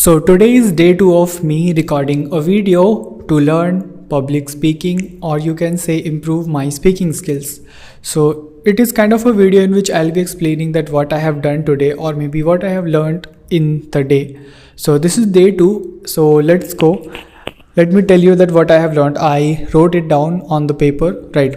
So today is day 2 of me recording a video to learn public speaking, or you can say improve my speaking skills. So it is kind of a video in which I'll be explaining that what I have done today, or maybe what I have learned in the day. So this is day 2. So let's go. Let me tell you that what I have learned. I wrote it down on the paper, right,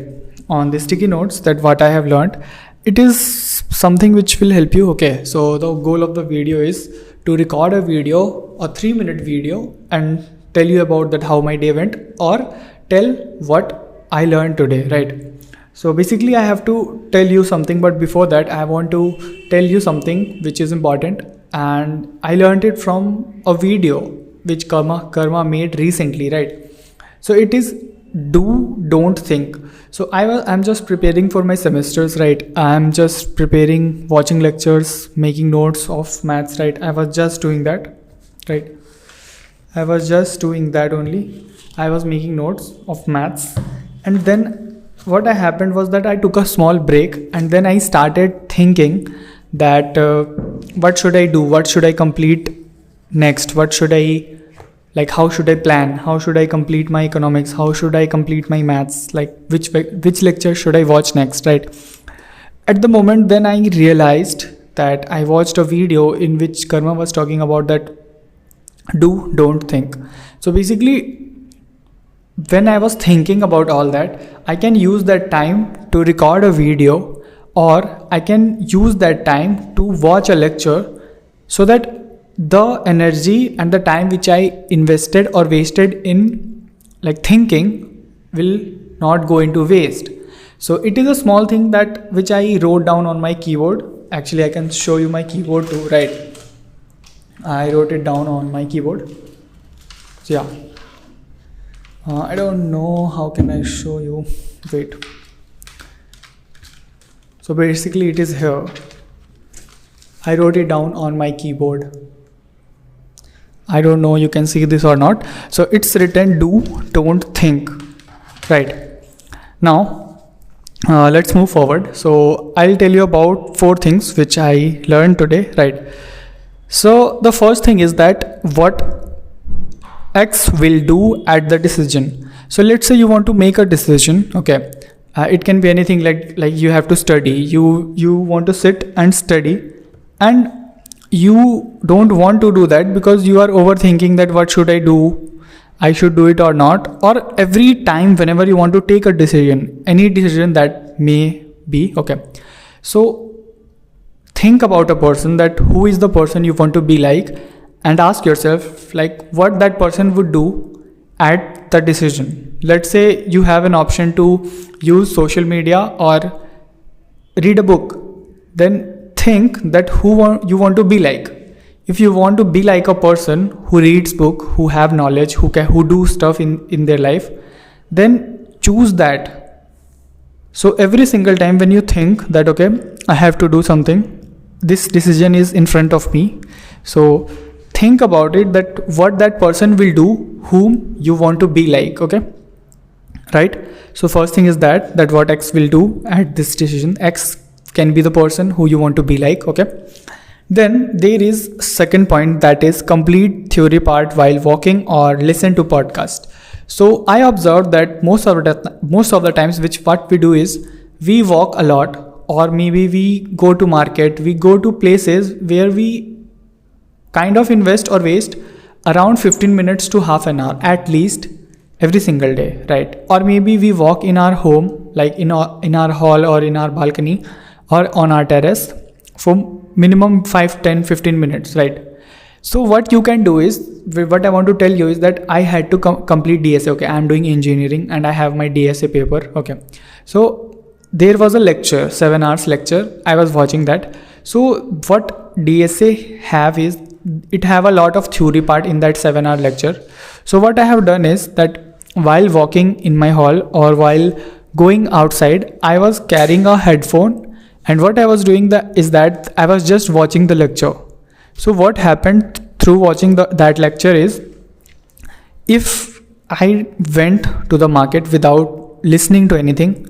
on the sticky notes, that what I have learned. It is something which will help you. Okay, so the goal of the video is to record a video, a 3-minute video, and tell you about that how my day went, or tell what I learned today, right? So basically I have to tell you something, but before that I want to tell you something which is important, and I learned it from a video which Karma made recently, right? So it is don't think. So I'm just preparing for my semesters, right? I'm just preparing, watching lectures, making notes of maths, right? I was just doing that, right? I was just doing that only. I was making notes of maths, and then what happened was that I took a small break, and then I started thinking that what should I do? What should I complete next? What should I, like, how should I plan? How should I complete my economics? How should I complete my maths? Like, which lecture should I watch next, right? At the moment, then I realized that I watched a video in which Karma was talking about that don't think. So basically, when I was thinking about all that, I can use that time to record a video, or I can use that time to watch a lecture, so that the energy and the time which I invested or wasted in like thinking will not go into waste. So it is a small thing that which I wrote down on my keyboard. Actually, I can show you my keyboard too, right? I wrote it down on my keyboard. So yeah, I don't know how can I show you. Wait. So basically it is here. I wrote it down on my keyboard. I don't know you can see this or not. So it's written don't think, right? Now let's move forward. So I'll tell you about 4 things which I learned today, right? So the first thing is that what X will do at the decision. So let's say you want to make a decision, okay? It can be anything, like you have to study. You want to sit and study, and you don't want to do that because you are overthinking that what should I do? I should do it or not. Or every time whenever you want to take a decision, any decision that may be, okay? So think about a person, that who is the person you want to be like, and ask yourself like what that person would do at the decision. Let's say you have an option to use social media or read a book. Then think that you want to be like. If you want to be like a person who reads book, who have knowledge, who do stuff in their life, then choose that. So every single time when you think that, okay, I have to do something, this decision is in front of me, so think about it, that what that person will do whom you want to be like, okay, right? So first thing is that what X will do at this decision. X can be the person who you want to be like, okay? Then there is second point, that is complete theory part while walking or listen to podcast. So I observed that most of the times what we do is we walk a lot, or maybe we go to market, we go to places where we kind of invest or waste around 15 minutes to half an hour at least every single day, right? Or maybe we walk in our home, like in our hall or in our balcony or on our terrace for minimum 5, 10, 15 minutes, right? So what you can do is, what I want to tell you is that I had to complete DSA, okay? I'm doing engineering and I have my DSA paper, okay? So there was a lecture, 7 hours lecture, I was watching that. So what DSA have is, it have a lot of theory part in that 7-hour lecture. So what I have done is that while walking in my hall or while going outside, I was carrying a headphone, and what I was doing is that I was just watching the lecture. So what happened through watching that lecture is, if I went to the market without listening to anything,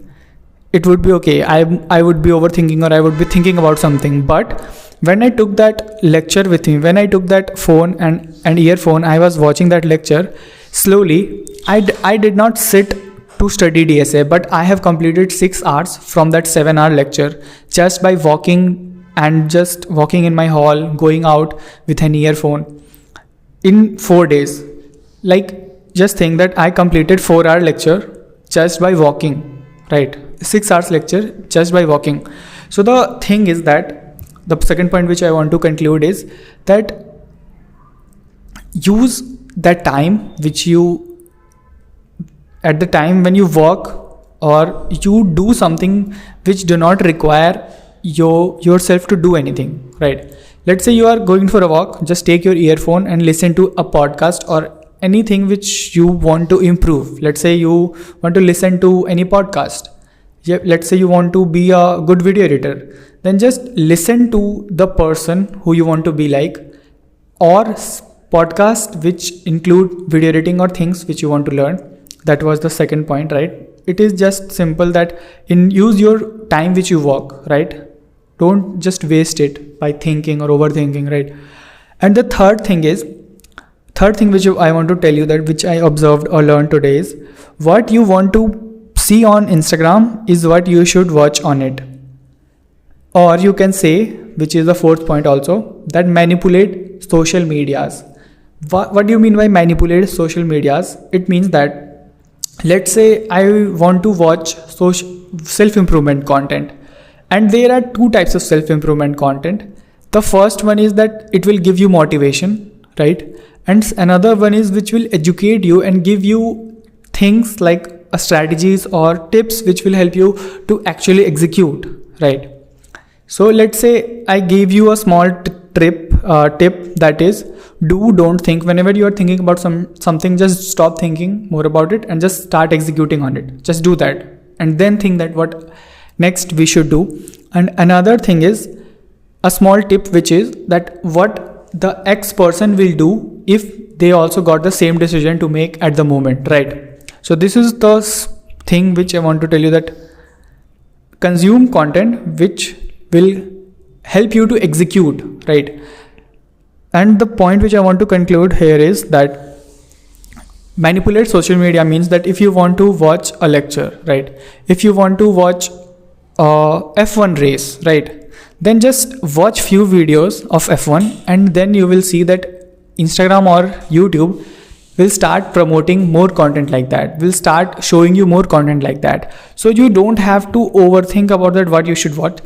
it would be okay. I would be overthinking, or I would be thinking about something. But when I took that lecture with me, when I took that phone and earphone, I was watching that lecture slowly. I did not sit to study DSA, but I have completed 6 hours from that 7-hour lecture just by walking in my hall, going out with an earphone in 4 days. Like, just think that I completed 4-hour lecture just by walking, right? 6 hours lecture just by walking. So the thing is that the second point which I want to conclude is that use that time at the time when you work or you do something which do not require yourself to do anything, right? Let's say you are going for a walk, just take your earphone and listen to a podcast or anything which you want to improve. Let's say you want to listen to any podcast. Let's say you want to be a good video editor. Then just listen to the person who you want to be like, or podcast which include video editing or things which you want to learn. That was the second point, right? It is just simple that use your time which you work, right? Don't just waste it by thinking or overthinking, right? And the third thing which I want to tell you, that which I observed or learned today, is what you want to see on Instagram is what you should watch on it. Or you can say, which is the fourth point also, that manipulate social medias. What do you mean by manipulate social medias? It means that, let's say I want to watch self-improvement content, and there are 2 types of self-improvement content. The first one is that it will give you motivation, right? And another one is which will educate you and give you things like strategies or tips which will help you to actually execute, right? So let's say I gave you a small tip that is, don't think. Whenever you are thinking about something, just stop thinking more about it and just start executing on it. Just do that and then think that what next we should do. And another thing is a small tip, which is that what the X person will do if they also got the same decision to make at the moment, right? So this is the thing which I want to tell you, that consume content which will help you to execute, right? And the point which I want to conclude here is that manipulate social media means that if you want to watch a lecture, right? If you want to watch a F1 race, right? Then just watch few videos of F1 and then you will see that Instagram or YouTube will start promoting more content like that, will start showing you more content like that. So you don't have to overthink about that what you should watch.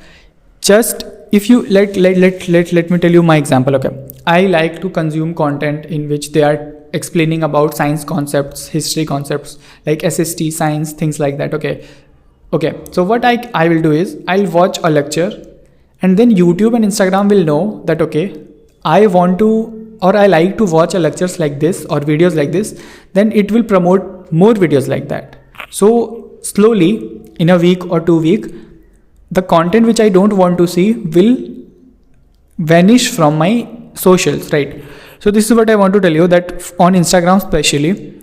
Just if you let me tell you my example. Okay, I like to consume content in which they are explaining about science concepts, history concepts like SST, science, things like that. Okay, so what I will do is I'll watch a lecture, and then YouTube and Instagram will know that okay, I want to, or I like to watch a lectures like this or videos like this, then it will promote more videos like that. So slowly in a week or 2 weeks, the content which I don't want to see will vanish from my socials, right? So this is what I want to tell you, that on Instagram especially,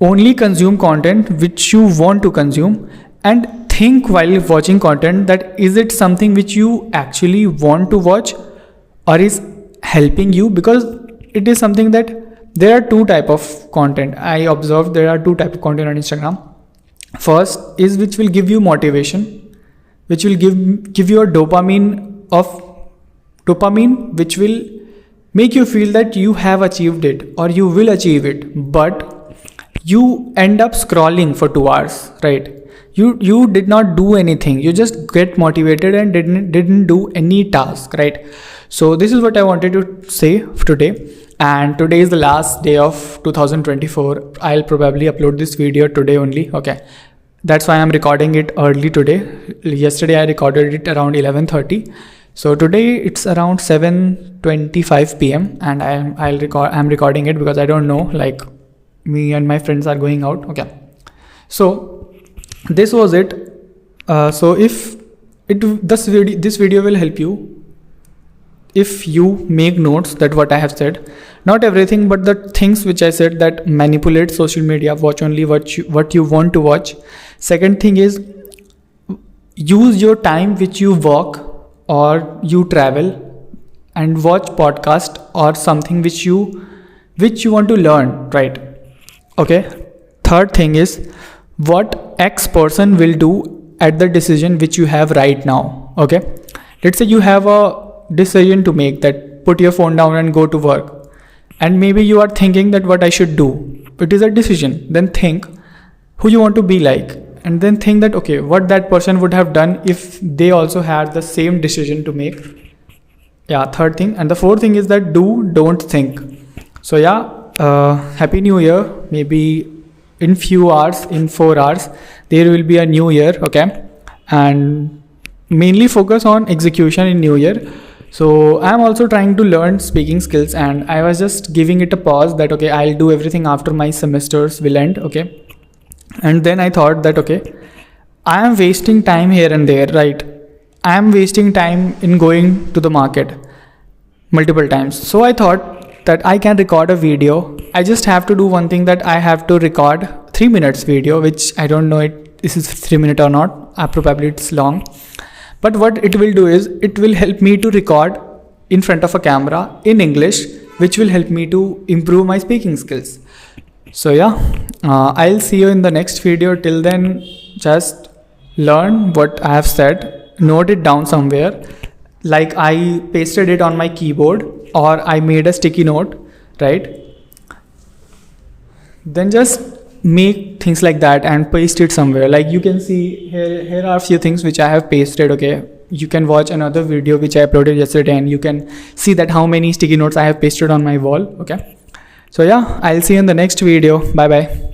only consume content which you want to consume, and think while watching content that is it something which you actually want to watch or is helping you, because it is something that there are 2 types of content. I observed there are 2 types of content on Instagram. First is which will give you motivation, which will give you a dopamine, which will make you feel that you have achieved it or you will achieve it, but you end up scrolling for 2 hours, right? You did not do anything, you just get motivated and didn't do any task, right? So this is what I wanted to say today, and today is the last day of 2024. I'll probably upload this video today only. Okay, that's why I'm recording it early today. Yesterday I recorded it around 11:30. So today it's around 7:25 p.m. and I'm recording it because I don't know, like me and my friends are going out. Okay, so this was it. So if this video will help you if you make notes that what I have said, not everything, but the things which I said, that manipulate social media, watch only what you want to watch. Second thing is use your time which you work or you travel and watch podcast or something which you want to learn, right? Okay. Third thing is what X person will do at the decision which you have right now. Okay. Let's say you have a decision to make, that put your phone down and go to work. And maybe you are thinking that what I should do. It is a decision. Then think who you want to be like. And then think that, okay, what that person would have done if they also had the same decision to make. Yeah, third thing. And the fourth thing is that don't think. So yeah, Happy New Year. Maybe in few hours, in 4 hours, there will be a new year. Okay. And mainly focus on execution in new year. So I'm also trying to learn speaking skills, and I was just giving it a pause that, okay, I'll do everything after my semesters will end. Okay. And then I thought that, okay, I am wasting time here and there, right? I am wasting time in going to the market multiple times. So I thought that I can record a video. I just have to do one thing, that I have to record 3 minutes video, which I don't know this is 3 minutes or not. Probably it's long. But what it will do is it will help me to record in front of a camera in English, which will help me to improve my speaking skills. So yeah, I'll see you in the next video. Till then, just learn what I have said, note it down somewhere, like I pasted it on my keyboard or I made a sticky note, right? Then just make things like that and paste it somewhere. Like you can see here are a few things which I have pasted. Okay, you can watch another video which I uploaded yesterday and you can see that how many sticky notes I have pasted on my wall. Okay, so yeah, I'll see you in the next video. Bye bye.